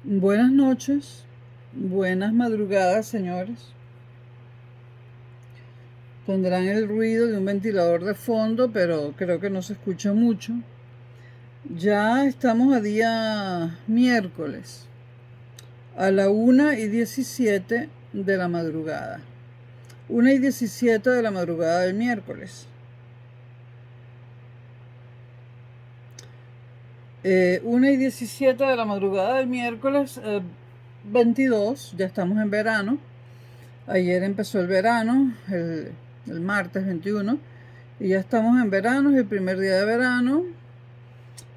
Buenas noches, buenas madrugadas, señores. Tendrán el ruido de un ventilador de fondo, pero creo que no se escucha mucho. Ya estamos a día miércoles, a la 1:17 de la madrugada. 1:17 de la madrugada del miércoles. 1:17 de la madrugada del miércoles 22, ya estamos en verano. Ayer empezó el verano, el martes 21, y ya estamos en verano, es el primer día de verano,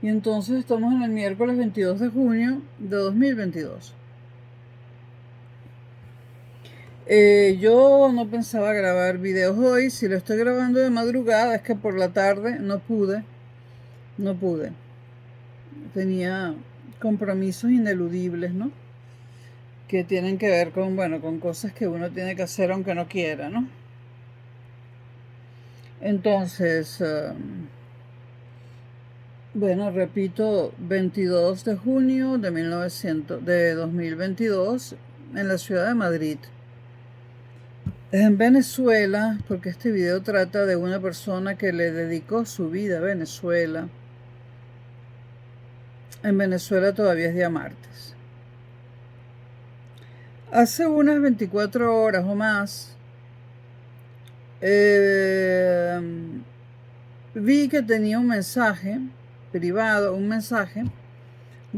y entonces estamos en el miércoles 22 de junio de 2022. Yo no pensaba grabar videos hoy, si lo estoy grabando de madrugada es que por la tarde no pude. Tenía compromisos ineludibles, ¿no? Que tienen que ver con, bueno, con cosas que uno tiene que hacer aunque no quiera, ¿no? Entonces, bueno, repito, 22 de junio de 2022 en la ciudad de Madrid. En Venezuela, porque este video trata de una persona que le dedicó su vida a Venezuela. En Venezuela todavía es día martes. Hace unas 24 horas o más, vi que tenía un mensaje privado, un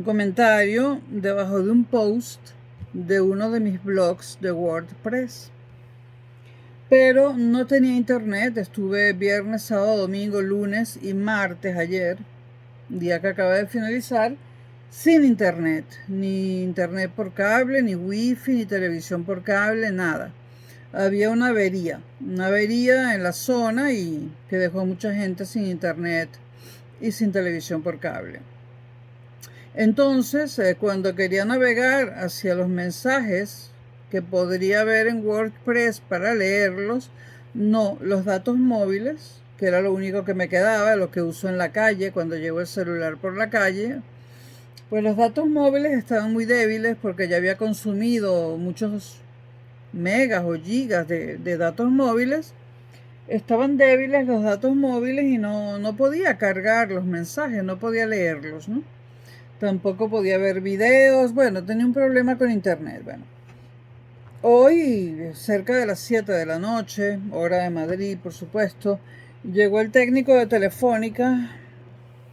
comentario debajo de un post de uno de mis blogs de WordPress. Pero no tenía internet, estuve viernes, sábado, domingo, lunes y martes ayer, día que acaba de finalizar, sin internet, ni internet por cable, ni wifi, ni televisión por cable, nada. Había una avería en la zona y que dejó mucha gente sin internet y sin televisión por cable. Entonces, cuando quería navegar hacia los mensajes que podría ver en WordPress para leerlos, no, los datos móviles, que era lo único que me quedaba, lo que uso en la calle cuando llevo el celular por la calle, pues los datos móviles estaban muy débiles porque ya había consumido muchos megas o gigas de datos móviles. Estaban débiles los datos móviles y no podía cargar los mensajes, no podía leerlos, ¿no? Tampoco podía ver videos. Bueno, tenía un problema con internet. Bueno, hoy, cerca de las 7 de la noche, hora de Madrid, por supuesto, llegó el técnico de Telefónica,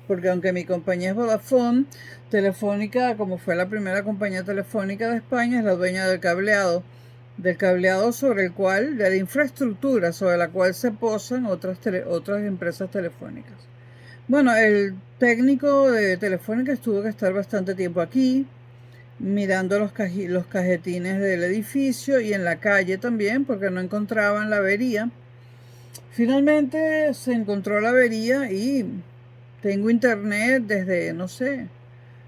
porque aunque mi compañía es Vodafone, Telefónica, como fue la primera compañía telefónica de España, es la dueña del cableado sobre el cual, de la infraestructura sobre la cual se posan otras empresas telefónicas. Bueno, el técnico de Telefónica tuvo que estar bastante tiempo aquí, mirando los cajetines del edificio y en la calle también, porque no encontraban la avería. Finalmente se encontró la avería y tengo internet desde, no sé,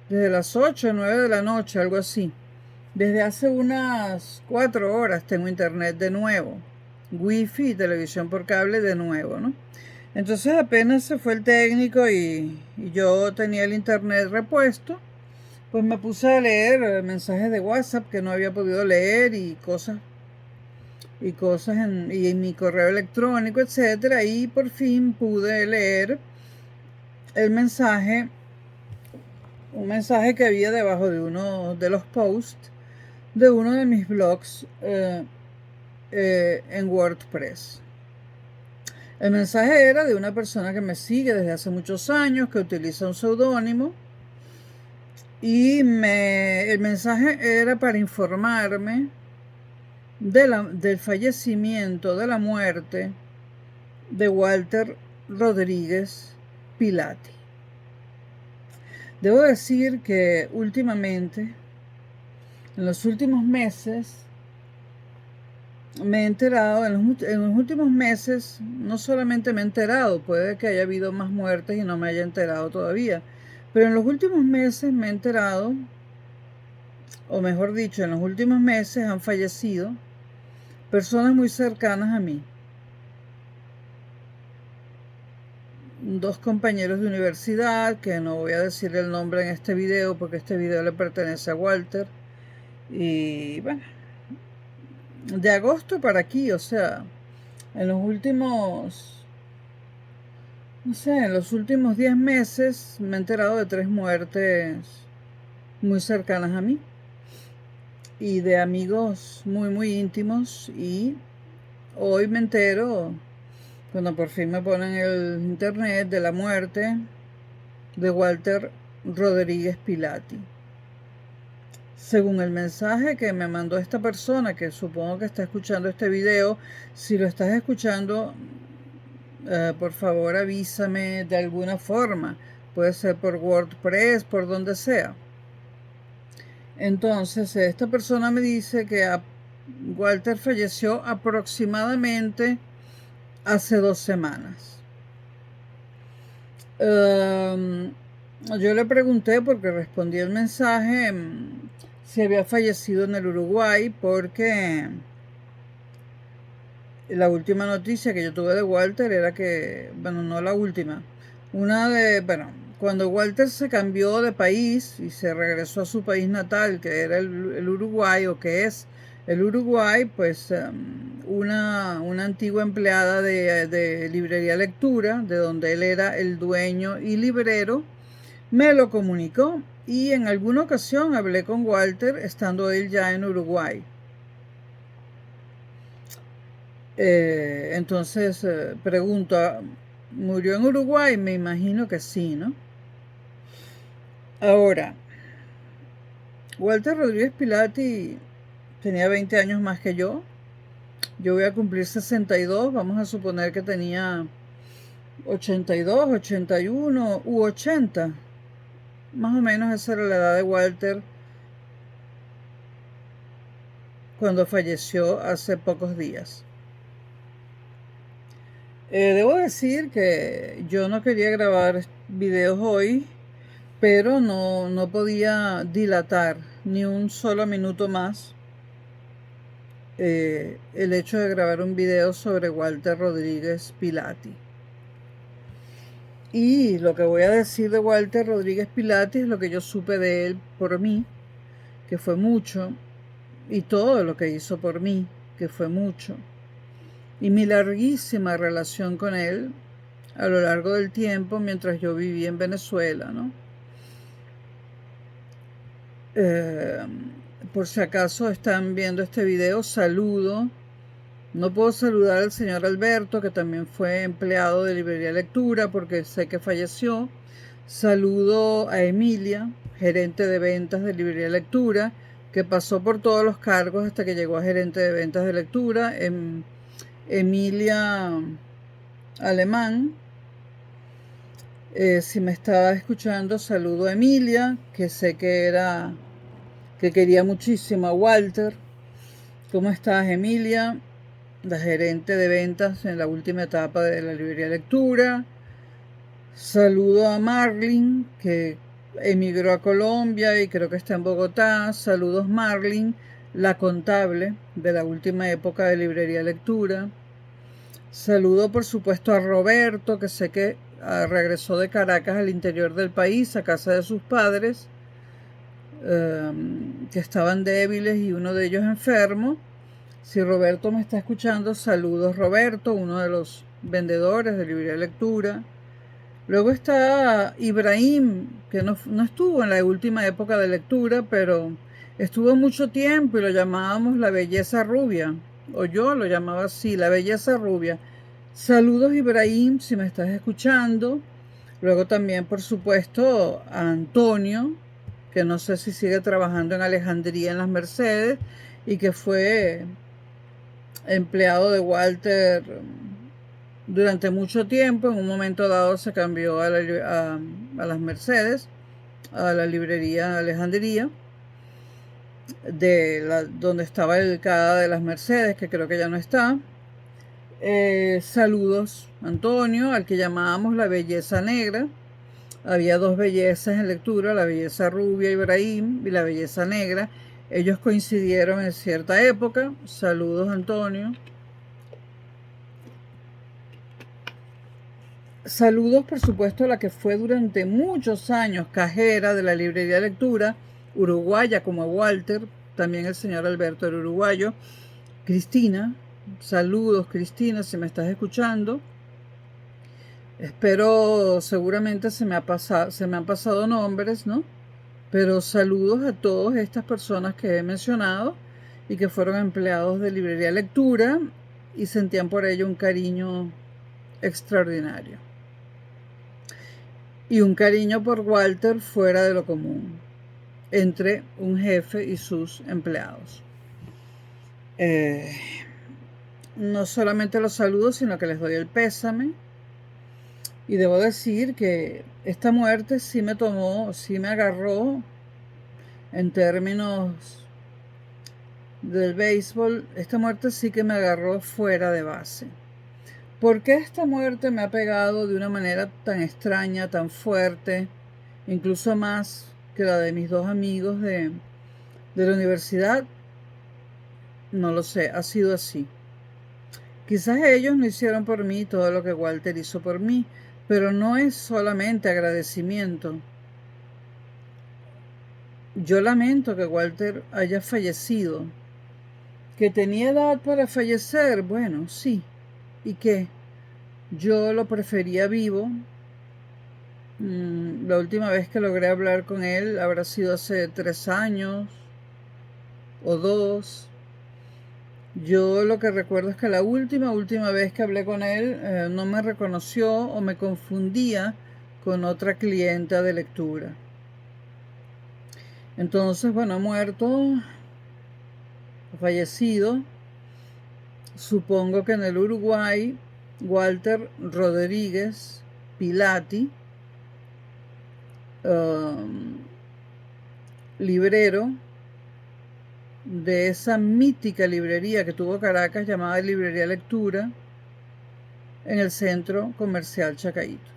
desde las 8 o 9 de la noche, algo así. Desde hace unas 4 horas tengo internet de nuevo, wifi y televisión por cable de nuevo, ¿no? Entonces apenas se fue el técnico y yo tenía el internet repuesto, pues me puse a leer mensajes de WhatsApp que no había podido leer y cosas y en mi correo electrónico, etcétera, y por fin pude leer el mensaje, un mensaje que había debajo de uno de los posts de uno de mis blogs en WordPress. El mensaje era de una persona que me sigue desde hace muchos años, que utiliza un seudónimo, y el mensaje era para informarme del fallecimiento, de la muerte de Walter Rodríguez Pilati. Debo decir que últimamente, en los últimos meses, me he enterado, en los últimos meses, no solamente me he enterado, puede que haya habido más muertes y no me haya enterado todavía, pero en los últimos meses me he enterado, o mejor dicho, en los últimos meses han fallecido personas muy cercanas a mí. dos compañeros de universidad, que no voy a decir el nombre en este video porque este video le pertenece a Walter. Y bueno, de agosto para aquí, o sea, en los últimos, no sé, en los últimos 10 meses me he enterado de 3 muertes muy cercanas a mí y de amigos muy, muy íntimos. Y hoy me entero, cuando por fin me ponen el internet, de la muerte de Walter Rodríguez Pilati. Según el mensaje que me mandó esta persona, que supongo que está escuchando este video, si lo estás escuchando, por favor avísame de alguna forma. Puede ser por WordPress, por donde sea. Entonces, esta persona me dice que Walter falleció aproximadamente hace 2 semanas. Yo le pregunté, porque respondí el mensaje, si había fallecido en el Uruguay, porque la última noticia que yo tuve de Walter era que, bueno, no la última, cuando Walter se cambió de país y se regresó a su país natal, que era el Uruguay, o que es el Uruguay, pues una antigua empleada de Librería Lectura, de donde él era el dueño y librero, me lo comunicó, y en alguna ocasión hablé con Walter estando él ya en Uruguay. Entonces pregunto, ¿murió en Uruguay? Me imagino que sí, ¿no? Ahora, Walter Rodríguez Pilati tenía 20 años más que yo. Yo voy a cumplir 62, vamos a suponer que tenía 82, 81 u 80. Más o menos esa era la edad de Walter cuando falleció hace pocos días. Debo decir que yo no quería grabar videos hoy, pero no podía dilatar ni un solo minuto más el hecho de grabar un video sobre Walter Rodríguez Pilati. Y lo que voy a decir de Walter Rodríguez Pilati es lo que yo supe de él por mí, que fue mucho, y todo lo que hizo por mí, que fue mucho, y mi larguísima relación con él a lo largo del tiempo mientras yo viví en Venezuela, ¿no? Por si acaso están viendo este video, saludo. No puedo saludar al señor Alberto, que también fue empleado de Librería Lectura, porque sé que falleció. Saludo a Emilia, gerente de ventas de Librería Lectura, que pasó por todos los cargos hasta que llegó a gerente de ventas de lectura. Emilia Alemán. Si me estaba escuchando, saludo a Emilia, que sé que quería muchísimo a Walter. ¿Cómo estás, Emilia? La gerente de ventas en la última etapa de la Librería Lectura. Saludo a Marlin, que emigró a Colombia y creo que está en Bogotá. Saludos, Marlin, la contable de la última época de Librería Lectura. Saludo, por supuesto, a Roberto, que sé que regresó de Caracas al interior del país, a casa de sus padres, que estaban débiles y uno de ellos enfermo. Si Roberto me está escuchando, saludos, Roberto, uno de los vendedores de Librería Lectura. Luego está Ibrahim, que no estuvo en la última época de lectura, pero estuvo mucho tiempo y lo llamábamos la belleza rubia, o yo lo llamaba así, la belleza rubia. Saludos, Ibrahim, si me estás escuchando. Luego también, por supuesto, a Antonio, que no sé si sigue trabajando en Alejandría en las Mercedes y que fue empleado de Walter durante mucho tiempo. En un momento dado se cambió a las Mercedes, a la librería Alejandría, donde estaba el CADA de las Mercedes, que creo que ya no está. Saludos, Antonio, al que llamábamos la belleza negra. Había dos bellezas en lectura, la belleza rubia, Ibrahim, y la belleza negra. Ellos coincidieron en cierta época. Saludos, Antonio. Saludos, por supuesto, a la que fue durante muchos años cajera de la librería Lectura, uruguaya como Walter, también el señor Alberto era uruguayo. Cristina, saludos Cristina, si me estás escuchando. Espero, seguramente se me han pasado nombres, ¿no? Pero saludos a todas estas personas que he mencionado y que fueron empleados de librería Lectura y sentían por ello un cariño extraordinario. Y un cariño por Walter fuera de lo común, entre un jefe y sus empleados. No solamente los saludo, sino que les doy el pésame. Y debo decir que esta muerte sí me agarró en términos del béisbol. Esta muerte sí que me agarró fuera de base. ¿Por qué esta muerte me ha pegado de una manera tan extraña, tan fuerte, incluso más que la de mis dos amigos de la universidad? No lo sé, ha sido así. Quizás ellos no hicieron por mí todo lo que Walter hizo por mí, pero no es solamente agradecimiento. Yo lamento que Walter haya fallecido. ¿Que tenía edad para fallecer? Bueno, sí. ¿Y qué? Yo lo prefería vivo. La última vez que logré hablar con él habrá sido hace 3 años o 2. Yo lo que recuerdo es que la última vez que hablé con él no me reconoció o me confundía con otra clienta de lectura. Entonces, bueno, ha muerto, ha fallecido. Supongo que en el Uruguay, Walter Rodríguez Pilati, librero de esa mítica librería que tuvo Caracas llamada Librería Lectura, en el centro comercial Chacaíto.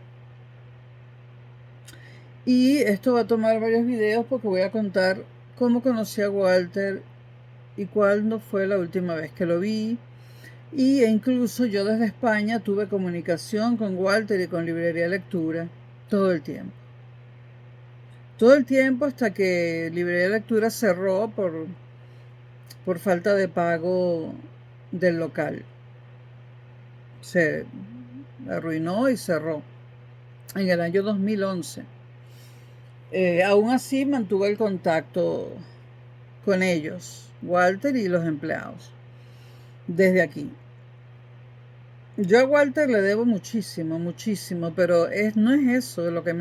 Y esto va a tomar varios videos porque voy a contar cómo conocí a Walter y cuándo fue la última vez que lo vi. E incluso yo desde España tuve comunicación con Walter y con Librería Lectura todo el tiempo. Todo el tiempo hasta que Librería Lectura cerró por falta de pago del local. Se arruinó y cerró en el año 2011. Aún así mantuve el contacto con ellos, Walter y los empleados, desde aquí. Yo a Walter le debo muchísimo, pero no es eso lo que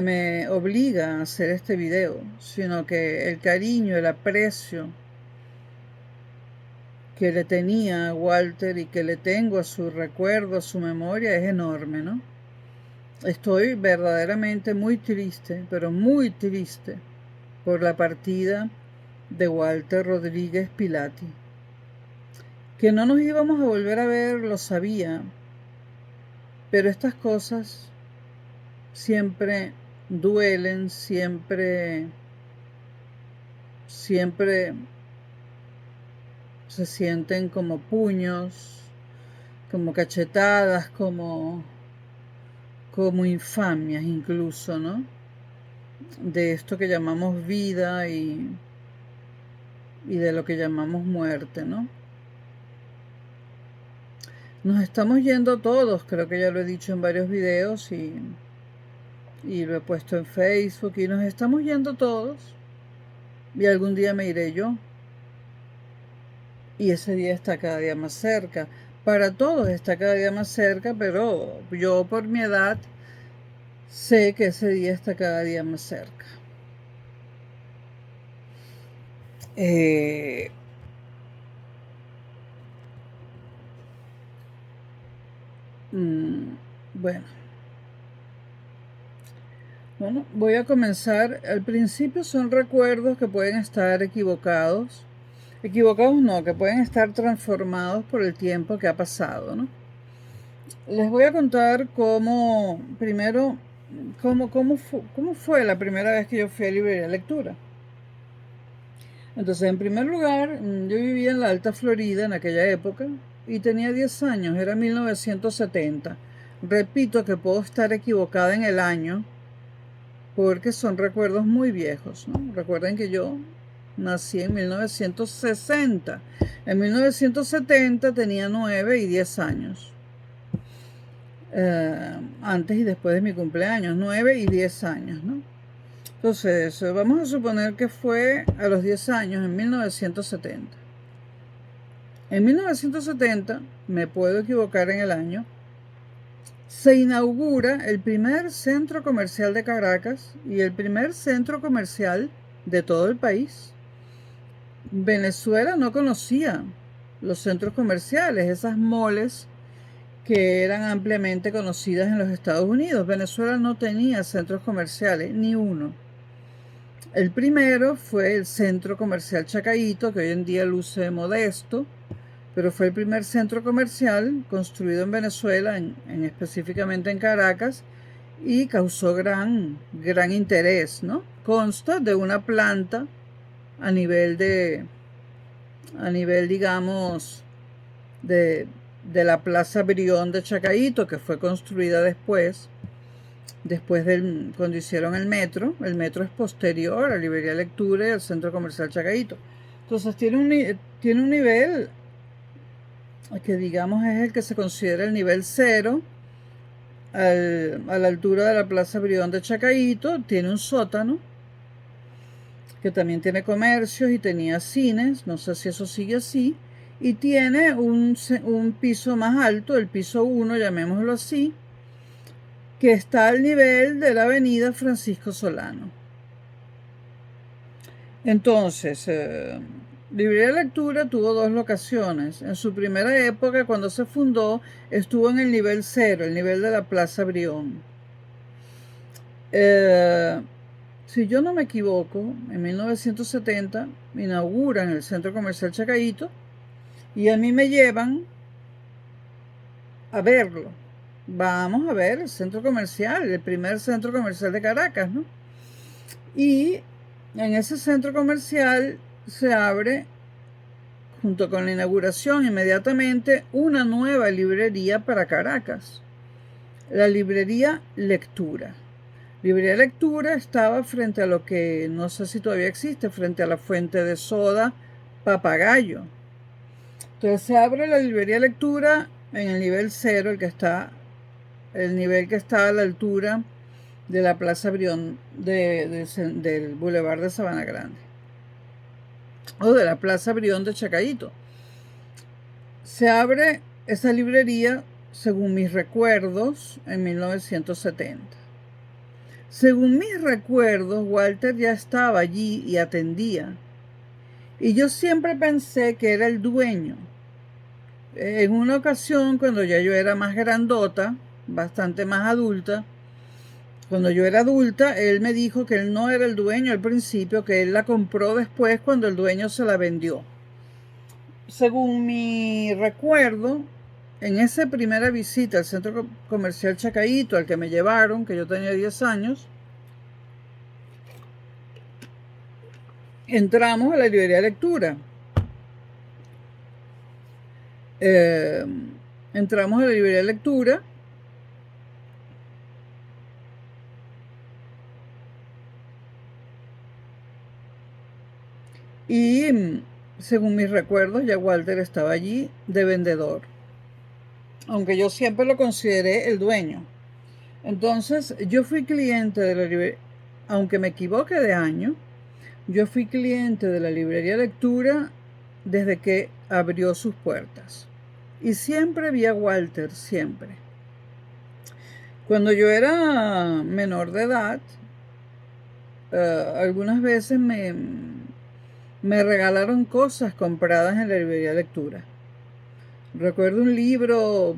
me obliga a hacer este video, sino que el cariño, el aprecio que le tenía a Walter y que le tengo a su recuerdo, a su memoria, es enorme, ¿no? Estoy verdaderamente muy triste, pero muy triste, por la partida de Walter Rodríguez Pilati. Que no nos íbamos a volver a ver, lo sabía, pero estas cosas siempre duelen, siempre se sienten como puños, como cachetadas, como infamias incluso, ¿no? De esto que llamamos vida y de lo que llamamos muerte, ¿no? Nos estamos yendo todos, creo que ya lo he dicho en varios videos y lo he puesto en Facebook, y nos estamos yendo todos y algún día me iré yo. Y ese día está cada día más cerca. Para todos está cada día más cerca, pero yo por mi edad sé que ese día está cada día más cerca. Bueno, voy a comenzar. Al principio son recuerdos que pueden estar equivocados. Equivocados no, que pueden estar transformados por el tiempo que ha pasado, ¿no? Les voy a contar primero, cómo fue la primera vez que yo fui a Librería Lectura. Entonces, en primer lugar, yo vivía en la Alta Florida en aquella época y tenía 10 años, era 1970. repito que puedo estar equivocada en el año porque son recuerdos muy viejos, ¿no? Recuerden que yo nací en 1960. En 1970 tenía 9 y 10 años. Antes y después de mi cumpleaños, 9 y 10 años, ¿no? Entonces, vamos a suponer que fue a los 10 años, en 1970. En 1970, me puedo equivocar en el año, se inaugura el primer centro comercial de Caracas y el primer centro comercial de todo el país. Venezuela no conocía los centros comerciales, esas moles que eran ampliamente conocidas en los Estados Unidos. Venezuela no tenía centros comerciales, ni uno. El primero fue el Centro Comercial Chacaíto, que hoy en día luce modesto, pero fue el primer centro comercial construido en Venezuela, específicamente en Caracas, y causó gran interés, ¿no? Consta de una planta a nivel, digamos, de la Plaza Brión de Chacaíto, que fue construida después cuando hicieron el metro. El metro es posterior a Librería Lectura y al Centro Comercial Chacaíto. Entonces tiene un nivel que, digamos, es el que se considera el nivel 0, a la altura de la Plaza Brión de Chacaíto. Tiene un sótano que también tiene comercios y tenía cines, no sé si eso sigue así, y tiene un piso más alto, el piso 1, llamémoslo así, que está al nivel de la avenida Francisco Solano. Entonces, Librería Lectura tuvo dos locaciones. En su primera época, cuando se fundó, estuvo en el nivel 0, el nivel de la Plaza Brión. Si yo no me equivoco, en 1970 inauguran el Centro Comercial Chacaíto y a mí me llevan a verlo. Vamos a ver el centro comercial, el primer centro comercial de Caracas, ¿no? Y en ese centro comercial se abre, junto con la inauguración, inmediatamente una nueva librería para Caracas, la Librería Lectura. Librería Lectura estaba frente a lo que no sé si todavía existe, frente a la fuente de soda Papagayo. Entonces se abre la Librería Lectura en el nivel 0, el nivel que está a la altura de la Plaza Brión del Boulevard de Sabana Grande, o de la Plaza Brión de Chacaíto. Se abre esa librería, según mis recuerdos, en 1970. Según mis recuerdos, Walter ya estaba allí y atendía. Y yo siempre pensé que era el dueño. En una ocasión, cuando ya yo era más grandota, bastante más adulta, cuando yo era adulta, él me dijo que él no era el dueño al principio, que él la compró después cuando el dueño se la vendió. Según mi recuerdo, en esa primera visita al Centro Comercial Chacaíto, al que me llevaron, que yo tenía 10 años, entramos a la librería de lectura. Entramos a la librería de lectura y, según mis recuerdos, ya Walter estaba allí de vendedor, aunque yo siempre lo consideré el dueño. Entonces yo fui cliente de la librería, aunque me equivoque de año, yo fui cliente de la librería Lectura desde que abrió sus puertas. Y siempre vi a Walter, siempre. Cuando yo era menor de edad, algunas veces me regalaron cosas compradas en la librería Lectura. Recuerdo un libro,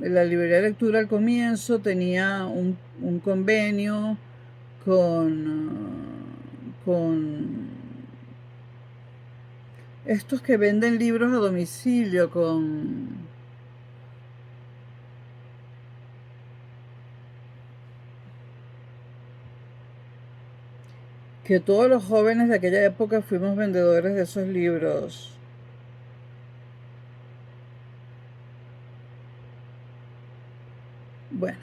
la librería Lectura al comienzo tenía un convenio con estos que venden libros a domicilio, que todos los jóvenes de aquella época fuimos vendedores de esos libros. Bueno,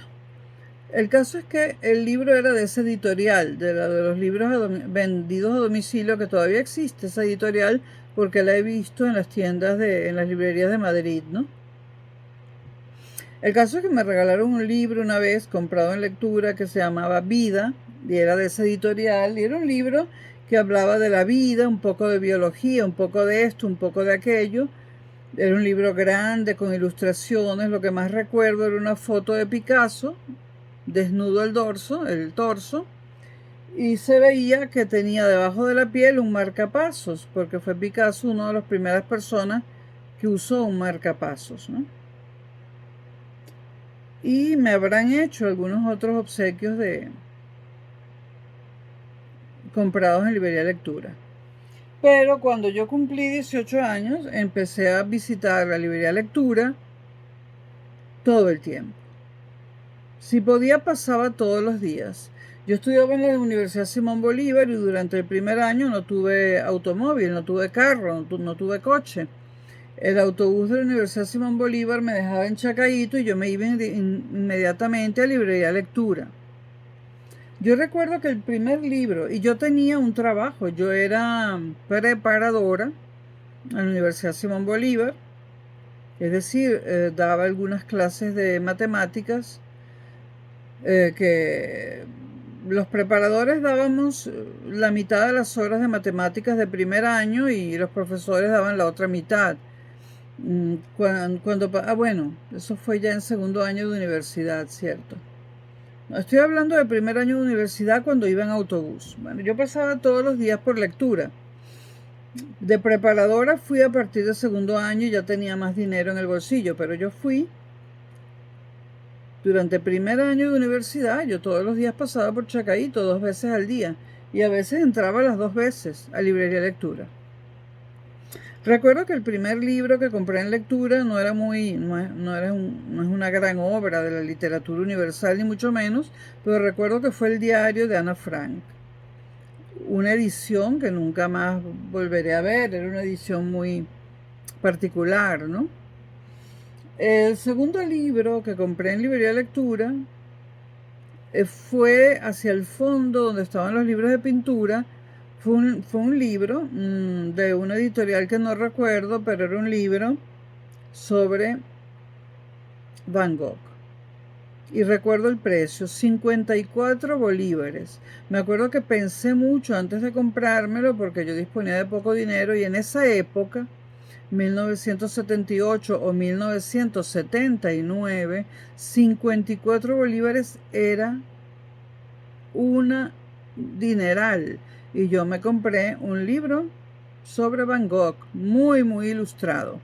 el caso es que el libro era de esa editorial, de los libros vendidos a domicilio, que todavía existe esa editorial, porque la he visto en las tiendas, en las librerías de Madrid, ¿no? El caso es que me regalaron un libro una vez comprado en lectura que se llamaba Vida, y era de esa editorial, y era un libro que hablaba de la vida, un poco de biología, un poco de esto, un poco de aquello. Era un libro grande con ilustraciones. Lo que más recuerdo era una foto de Picasso, desnudo el torso, y se veía que tenía debajo de la piel un marcapasos, porque fue Picasso una de las primeras personas que usó un marcapasos, ¿no? Y me habrán hecho algunos otros obsequios comprados en librería lectura. Pero cuando yo cumplí 18 años, empecé a visitar la librería lectura todo el tiempo. Si podía, pasaba todos los días. Yo estudiaba en la Universidad Simón Bolívar y durante el primer año no tuve automóvil, no tuve carro, no tuve coche. El autobús de la Universidad Simón Bolívar me dejaba en Chacaíto y yo me iba inmediatamente a librería lectura. Yo recuerdo que el primer libro, y yo tenía un trabajo, yo era preparadora en la Universidad Simón Bolívar, es decir, daba algunas clases de matemáticas que los preparadores dábamos la mitad de las horas de matemáticas de primer año y los profesores daban la otra mitad. Bueno, eso fue ya en segundo año de universidad, ¿cierto? Estoy hablando del primer año de universidad cuando iba en autobús. Bueno, yo pasaba todos los días por lectura. De preparadora fui a partir del segundo año y ya tenía más dinero en el bolsillo, pero yo fui durante el primer año de universidad. Yo todos los días pasaba por Chacaíto 2 veces al día y a veces entraba las 2 veces a librería lectura. Recuerdo que el primer libro que compré en lectura no es una gran obra de la literatura universal, ni mucho menos, pero recuerdo que fue el diario de Ana Frank. Una edición que nunca más volveré a ver, era una edición muy particular, ¿no? El segundo libro que compré en librería lectura fue hacia el fondo donde estaban los libros de pintura. Fue un libro de una editorial que no recuerdo, pero era un libro sobre Van Gogh. Y recuerdo el precio, 54 bolívares. Me acuerdo que pensé mucho antes de comprármelo porque yo disponía de poco dinero y en esa época, 1978 o 1979, 54 bolívares era una dineral. Y yo me compré un libro sobre Van Gogh, muy, muy ilustrado.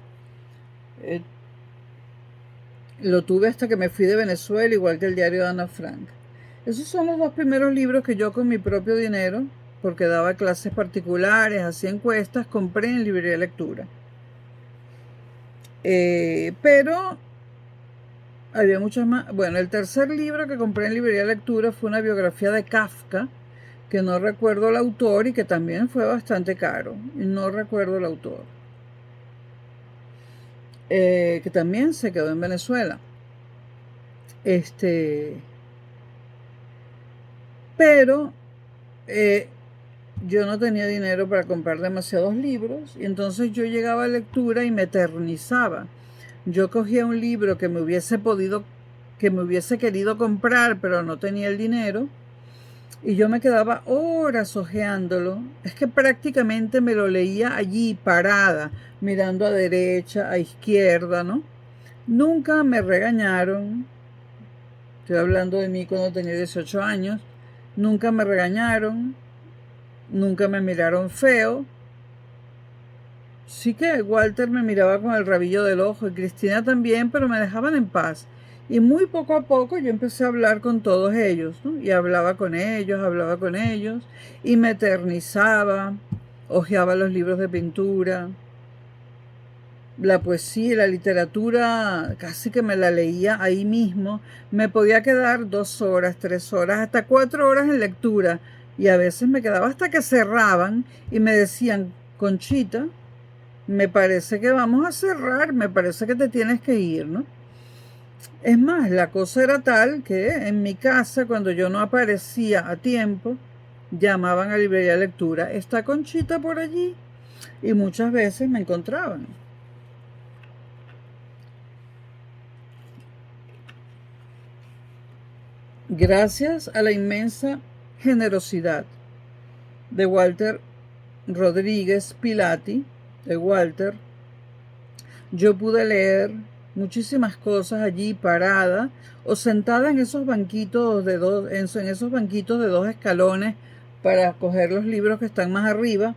Lo tuve hasta que me fui de Venezuela, igual que el diario de Ana Frank. Esos son los 2 primeros libros que yo con mi propio dinero, porque daba clases particulares, hacía encuestas, compré en librería de lectura. Pero había muchos más. Bueno, el tercer libro que compré en librería de lectura fue una biografía de Kafka, que no recuerdo el autor y que también fue bastante caro. Y no recuerdo el autor. Que también se quedó en Venezuela. Pero yo no tenía dinero para comprar demasiados libros y entonces yo llegaba a lectura y me eternizaba. Yo cogía un libro que me hubiese querido comprar, pero no tenía el dinero, y yo me quedaba horas hojeándolo. Es que prácticamente me lo leía allí, parada, mirando a derecha, a izquierda, ¿no? Nunca me regañaron. Estoy hablando de mí cuando tenía 18 años. Nunca me regañaron. Nunca me miraron feo. Sí que Walter me miraba con el rabillo del ojo y Cristina también, pero me dejaban en paz. Y muy poco a poco yo empecé a hablar con todos ellos, ¿no? Y hablaba con ellos, y me eternizaba, hojeaba los libros de pintura, la poesía y la literatura, casi que me la leía ahí mismo. Me podía quedar 2 horas, 3 horas, hasta 4 horas en lectura. Y a veces me quedaba hasta que cerraban y me decían: Conchita, me parece que vamos a cerrar, me parece que te tienes que ir, ¿no? Es más, la cosa era tal que en mi casa, cuando yo no aparecía a tiempo, llamaban a librería de lectura, ¿está Conchita por allí? Y muchas veces me encontraban. Gracias a la inmensa generosidad de Walter Rodríguez Pilati, de Walter, yo pude leer muchísimas cosas allí parada o sentada en esos banquitos en esos banquitos de 2 escalones para coger los libros que están más arriba.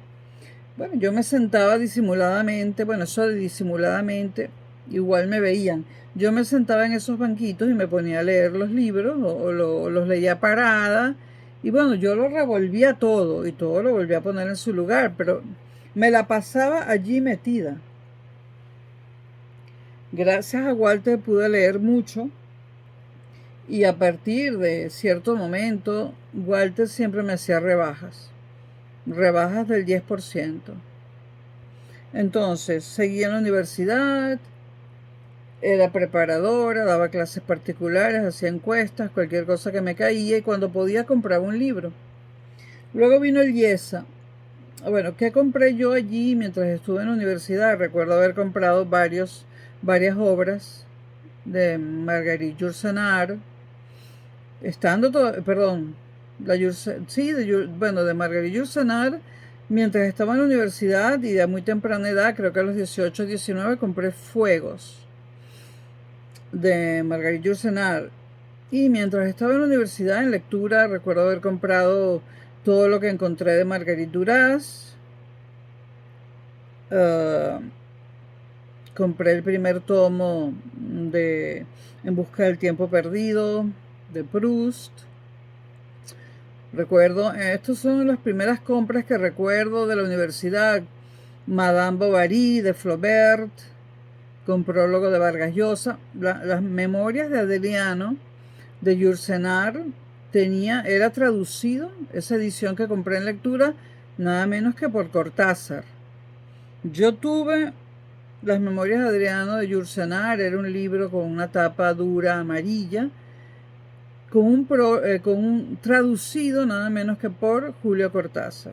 Bueno, yo me sentaba disimuladamente, bueno, eso de disimuladamente, igual me veían. Yo me sentaba en esos banquitos y me ponía a leer los libros o los leía parada. Y bueno, yo lo revolvía todo y todo lo volvía a poner en su lugar, pero me la pasaba allí metida. Gracias a Walter pude leer mucho y a partir de cierto momento, Walter siempre me hacía rebajas del 10%. Entonces, seguí en la universidad, era preparadora, daba clases particulares, hacía encuestas, cualquier cosa que me caía y cuando podía compraba un libro. Luego vino el IESA. Bueno, ¿qué compré yo allí mientras estuve en la universidad? Recuerdo haber comprado varias obras de Marguerite Yourcenar, estando todo, perdón, sí, de Marguerite Yourcenar, mientras estaba en la universidad y a muy temprana edad, creo que a los 18, 19, compré Fuegos de Marguerite Yourcenar. Y mientras estaba en la universidad en lectura, recuerdo haber comprado todo lo que encontré de Marguerite Duras. Compré el primer tomo de En busca del tiempo perdido, de Proust. Recuerdo, estas son las primeras compras que recuerdo de la universidad. Madame Bovary, de Flaubert, con prólogo de Vargas Llosa. Las memorias de Adriano, de Yourcenar, era traducido, esa edición que compré en lectura, nada menos que por Cortázar. Yo tuve Las memorias de Adriano de Yourcenar, era un libro con una tapa dura amarilla, con un traducido nada menos que por Julio Cortázar.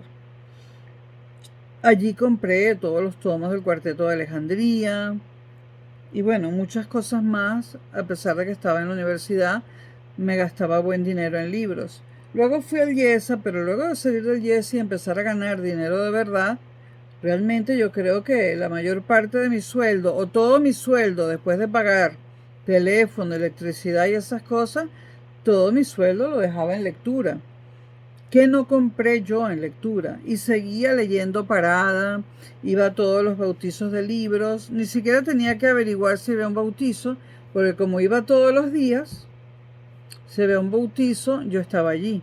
Allí compré todos los tomos del Cuarteto de Alejandría y bueno, muchas cosas más. A pesar de que estaba en la universidad, me gastaba buen dinero en libros. Luego fui al IESA, pero luego de salir del IESA y empezar a ganar dinero de verdad, realmente yo creo que la mayor parte de mi sueldo, o todo mi sueldo después de pagar teléfono, electricidad y esas cosas, todo mi sueldo lo dejaba en lectura. ¿Qué no compré yo en lectura? Y seguía leyendo parada, iba a todos los bautizos de libros, ni siquiera tenía que averiguar si había un bautizo, porque como iba todos los días, si había un bautizo, yo estaba allí.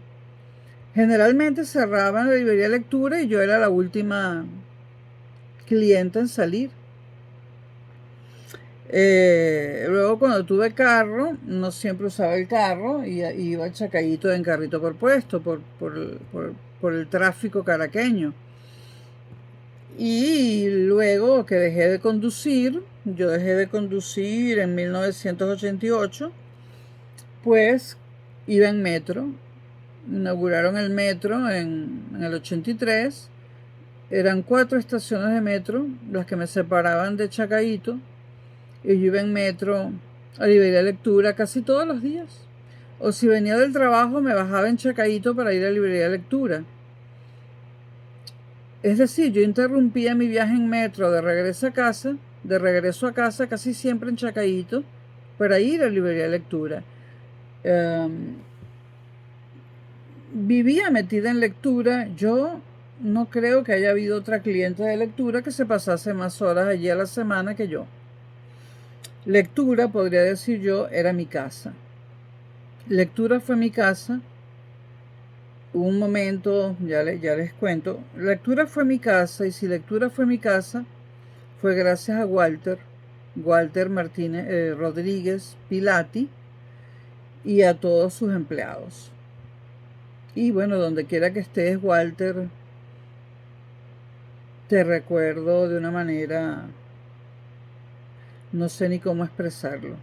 Generalmente cerraban la librería de lectura y yo era la última clienta en salir. Luego cuando tuve carro, no siempre usaba el carro y iba chacadito en carrito por puesto por el tráfico caraqueño. Y luego que dejé de conducir, yo dejé de conducir en 1988, pues iba en metro. Inauguraron el metro en el 83. Eran 4 estaciones de metro las que me separaban de Chacaíto. Y yo iba en metro a librería de lectura casi todos los días. O si venía del trabajo, me bajaba en Chacaíto para ir a librería de lectura. Es decir, yo interrumpía mi viaje en metro de regreso a casa casi siempre en Chacaíto para ir a librería de lectura. Vivía metida en lectura. Yo no creo que haya habido otra cliente de lectura que se pasase más horas allí a la semana que yo. Lectura, podría decir yo, era mi casa. Lectura fue mi casa. Hubo un momento, ya les cuento, lectura fue mi casa, y si lectura fue mi casa, fue gracias a Walter Martínez Rodríguez Pilati y a todos sus empleados. Y bueno, donde quiera que estés, Walter, te recuerdo de una manera, no sé ni cómo expresarlo.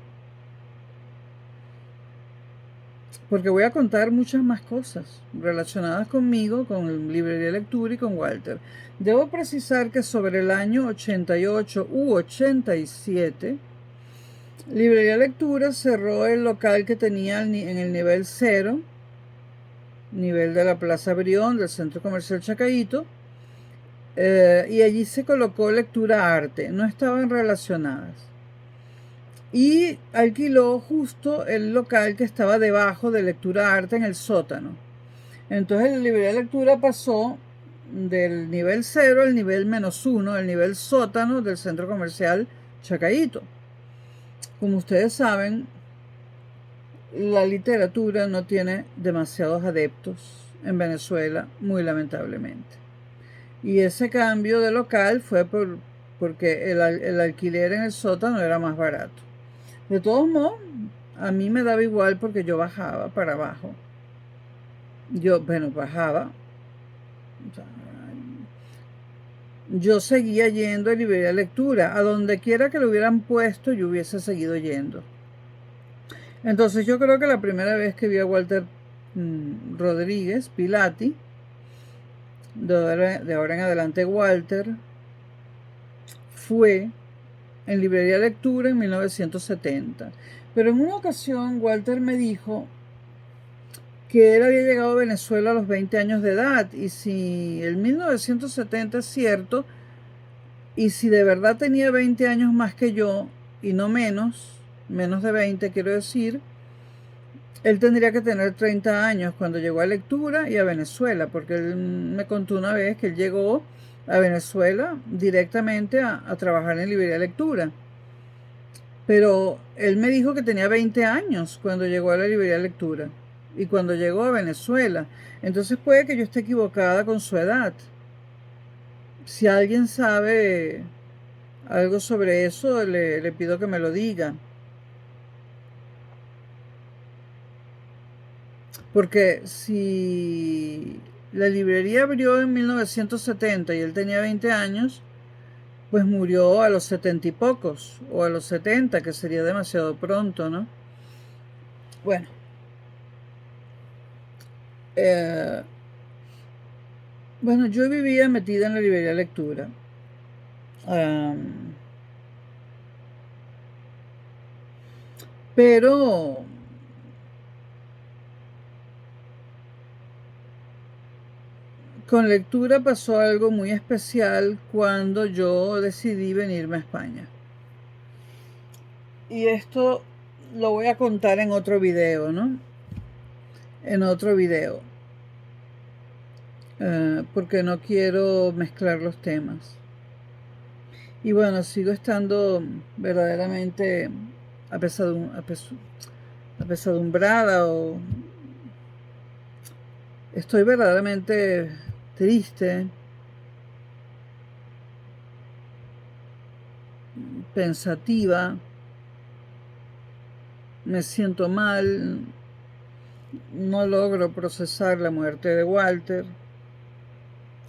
porque voy a contar muchas más cosas relacionadas conmigo, con Librería Lectura y con Walter. Debo precisar que sobre el año 88 u 87, Librería Lectura cerró el local que tenía en el nivel 0, nivel de la Plaza Brión del Centro Comercial Chacaíto, y allí se colocó Lectura Arte, no estaban relacionadas. Y alquiló justo el local que estaba debajo de Lectura Arte en el sótano. Entonces la librería de lectura pasó del nivel 0 al nivel -1, el nivel sótano del centro comercial Chacaíto. Como ustedes saben, la literatura no tiene demasiados adeptos en Venezuela, muy lamentablemente. Y ese cambio de local fue porque el alquiler en el sótano era más barato. De todos modos, a mí me daba igual porque yo bajaba para abajo. Bajaba. O sea, yo seguía yendo a librería de lectura. A donde quiera que lo hubieran puesto, yo hubiese seguido yendo. Entonces yo creo que la primera vez que vi a Walter Rodríguez Pilati, de ahora en adelante Walter, fue en librería de lectura en 1970. Pero en una ocasión Walter me dijo que él había llegado a Venezuela a los 20 años de edad, y si el 1970 es cierto, y si de verdad tenía 20 años más que yo, y no menos de 20 quiero decir, él tendría que tener 30 años cuando llegó a lectura y a Venezuela, porque él me contó una vez que él llegó a Venezuela directamente a trabajar en librería de lectura. Pero él me dijo que tenía 20 años cuando llegó a la librería de lectura y cuando llegó a Venezuela. Entonces puede que yo esté equivocada con su edad. Si alguien sabe algo sobre eso, le pido que me lo diga. Porque si la librería abrió en 1970 y él tenía 20 años, pues murió a los 70 y pocos, o a los 70, que sería demasiado pronto, ¿no? Bueno, yo vivía metida en la librería de lectura. Pero con lectura pasó algo muy especial cuando yo decidí venirme a España. Y esto lo voy a contar en otro video, ¿no? En otro video. Porque no quiero mezclar los temas. Y bueno, sigo estando verdaderamente apesadumbrada, o estoy verdaderamente triste, pensativa, me siento mal, no logro procesar la muerte de Walter,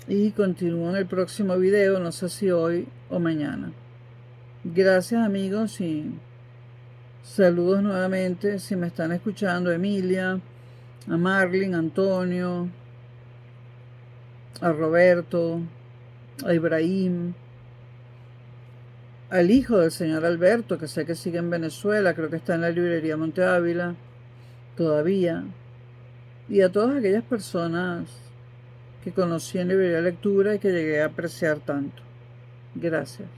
y continúo en el próximo video, no sé si hoy o mañana. Gracias amigos y saludos nuevamente si me están escuchando, Emilia, a Marlin, a Antonio, a Roberto, a Ibrahim, al hijo del señor Alberto, que sé que sigue en Venezuela, creo que está en la librería Monte Ávila todavía, y a todas aquellas personas que conocí en librería lectura y que llegué a apreciar tanto. Gracias.